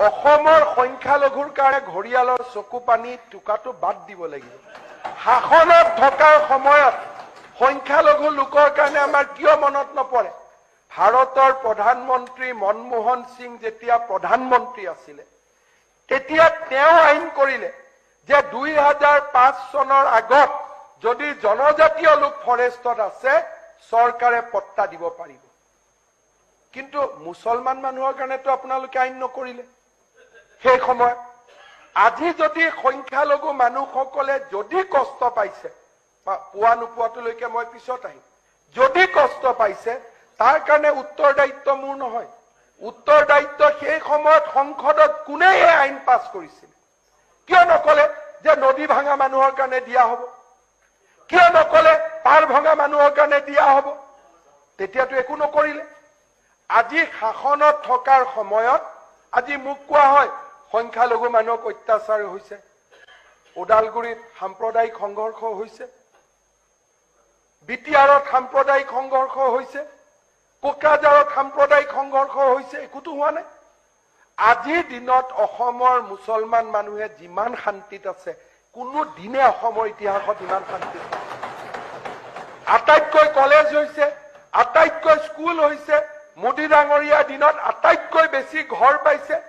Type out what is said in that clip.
অসমৰ সংখ্যালঘুৰ কাৰণে ঘৰিয়ালৰ চকু পানী টুকাটো বাদ দিব লাগিব। শাসনত থকাৰ সময়ত সংখ্যালঘু লোকৰ কাৰণে আমাৰ কিয় মনত নপৰে? ভাৰতৰ প্ৰধানমন্ত্ৰী মনমোহন সিং যেতিয়া প্ৰধানমন্ত্ৰী আছিলে তেতিয়া তেওঁ আইন কৰিলে যে 2005 চনৰ আগত যদি জনজাতীয় লোক ফৰেষ্টত আছে চৰকাৰে পট্টা দিব পাৰিব। কিন্তু মুছলমান মানুহৰ কাৰণেতো আপোনালোকে আইন নকৰিলে সেই সময়ত। আজি যদি সংখ্যালঘু মানুহসকলে যদি কষ্ট পাইছে, পোৱা নোপোৱাটোলৈকে মই পিছত আহিম, যদি কষ্ট পাইছে তাৰ কাৰণে উত্তৰদায়িত্ব মোৰ নহয়। উত্তৰদায়িত্ব সেই সময়ত সংসদত কোনে এই আইন পাছ কৰিছিল? কিয় নকলে যে নদী ভাঙা মানুহৰ কাৰণে দিয়া হ'ব? কিয় নকলে পাৰ ভঙা মানুহৰ কাৰণে দিয়া হ'ব? তেতিয়াতো একো নকৰিলে। আজি শাসনত থকাৰ সময়ত আজি মোক কোৱা হয় সংখ্যালঘু মানুহক অত্যাচাৰ হৈছে, ওদালগুৰিত সাম্প্ৰদায়িক সংঘৰ্ষ হৈছে, বিটিআৰত সাম্প্ৰদায়িক সংঘৰ্ষ হৈছে, কোকৰাঝাৰত সাম্প্ৰদায়িক সংঘৰ্ষ হৈছে, একোতো হোৱা নাই। আজিৰ দিনত অসমৰ মুছলমান মানুহে যিমান শান্তিত আছে কোনো দিনে অসমৰ ইতিহাসত ইমান শান্তিত নাই। আটাইতকৈ কলেজ হৈছে, আটাইতকৈ স্কুল হৈছে, মোদী ডাঙৰীয়াৰ দিনত আটাইতকৈ বেছি ঘৰ পাইছে।